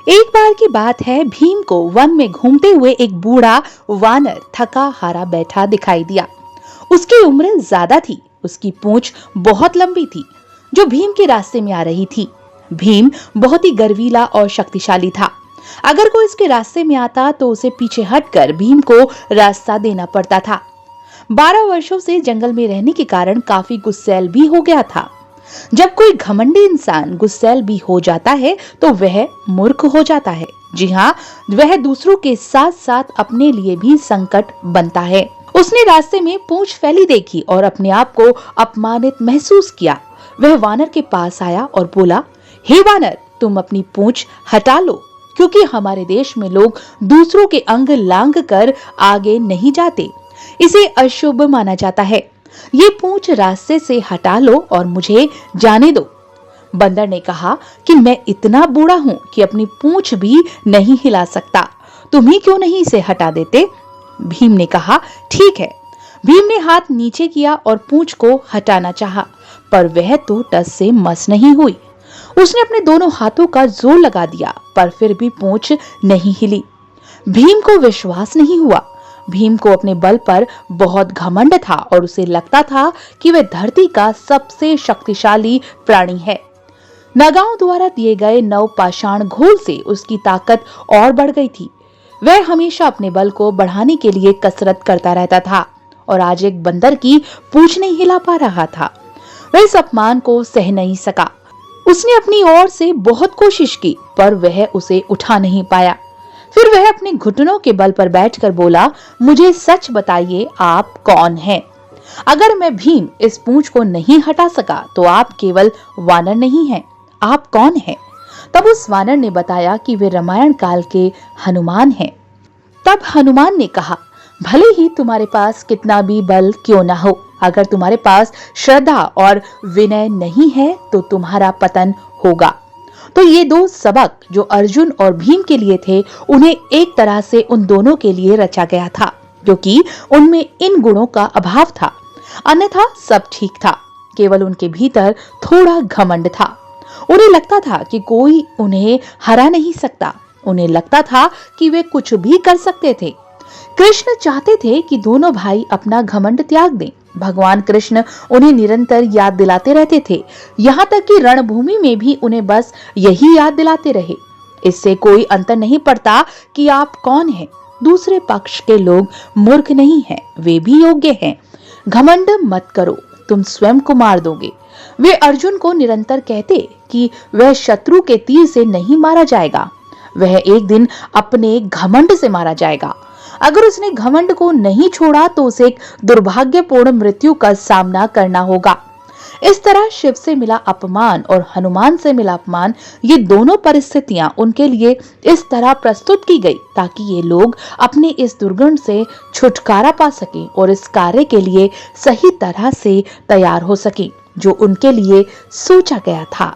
एक बार की बात है, भीम को वन में घूमते हुए एक बूढ़ा वानर थका हारा बैठा दिखाई दिया। उसकी उम्र ज्यादा थी, उसकी पूंछ बहुत लंबी थी जो भीम के रास्ते में आ रही थी। भीम बहुत ही गर्वीला और शक्तिशाली था। अगर कोई इसके रास्ते में आता तो उसे पीछे हटकर भीम को रास्ता देना पड़ता था। 12 वर्षों से जंगल में रहने के कारण काफी गुस्सैल भी हो गया था। जब कोई घमंडी इंसान गुस्सैल भी हो जाता है तो वह मूर्ख हो जाता है। जी हाँ, वह दूसरों के साथ साथ अपने लिए भी संकट बनता है। उसने रास्ते में पूंछ फैली देखी और अपने आप को अपमानित महसूस किया। वह वानर के पास आया और बोला, हे वानर, तुम अपनी पूंछ हटा लो, क्योंकि हमारे देश में लोग दूसरों के अंग लांघ कर आगे नहीं जाते। इसे अशुभ माना जाता है। ये पूंछ रास्ते से हटा लो और मुझे जाने दो। बंदर ने कहा कि मैं इतना बूढ़ा हूँ कि अपनी पूंछ भी नहीं हिला सकता, तुम ही क्यों नहीं इसे हटा देते? भीम ने कहा, ठीक है। भीम ने हाथ नीचे किया और पूंछ को हटाना चाहा, पर वह तो टस से मस नहीं हुई। उसने अपने दोनों हाथों का जोर लगा दिया, पर फिर भी पूंछ नहीं हिली। भीम को विश्वास नहीं हुआ। भीम को अपने बल पर बहुत घमंड था और उसे लगता था कि वह धरती का सबसे शक्तिशाली प्राणी है। नागाओं द्वारा दिए गए नव पाषाण घोल से उसकी ताकत और बढ़ गई थी। वह हमेशा अपने बल को बढ़ाने के लिए कसरत करता रहता था और आज एक बंदर की पूंछ नहीं हिला पा रहा था। वह इस अपमान को सह नहीं सका। उसने अपनी ओर से बहुत कोशिश की, पर वह उसे उठा नहीं पाया। फिर वह अपने घुटनों के बल पर बैठकर बोला, मुझे सच बताइए, आप कौन हैं? अगर मैं भीम इस पूंछ को नहीं हटा सका तो आप केवल वानर नहीं हैं, आप कौन हैं? तब उस वानर ने बताया कि वे रामायण काल के हनुमान हैं। तब हनुमान ने कहा, भले ही तुम्हारे पास कितना भी बल क्यों ना हो, अगर तुम्हारे पास श्रद्धा और विनय नहीं है तो तुम्हारा पतन होगा। तो ये दो सबक जो अर्जुन और भीम के लिए थे, उन्हें एक तरह से उन दोनों के लिए रचा गया था, क्योंकि उनमें इन गुणों का अभाव था। अन्यथा सब ठीक था, केवल उनके भीतर थोड़ा घमंड था। उन्हें लगता था कि कोई उन्हें हरा नहीं सकता। उन्हें लगता था कि वे कुछ भी कर सकते थे। कृष्ण चाहते थे कि दोनों भाई अपना घमंड त्याग दें। भगवान कृष्ण उन्हें निरंतर याद दिलाते रहते थे, यहाँ तक कि रणभूमि में भी उन्हें बस यही याद दिलाते रहे। इससे कोई अंतर नहीं पड़ता कि आप कौन हैं। दूसरे पक्ष के लोग मूर्ख नहीं हैं, वे भी योग्य हैं। घमंड मत करो, तुम स्वयं को मार दोगे। वे अर्जुन को निरंतर कहते कि वह शत्रु के तीर से नहीं मारा जाएगा, वह एक दिन अपने घमंड से मारा जाएगा। अगर उसने घमंड को नहीं छोड़ा तो उसे एक दुर्भाग्यपूर्ण मृत्यु का सामना करना होगा। इस तरह शिव से मिला अपमान और हनुमान से मिला अपमान, ये दोनों परिस्थितियां उनके लिए इस तरह प्रस्तुत की गई ताकि ये लोग अपने इस दुर्गुण से छुटकारा पा सकें और इस कार्य के लिए सही तरह से तैयार हो सकें जो उनके लिए सोचा गया था।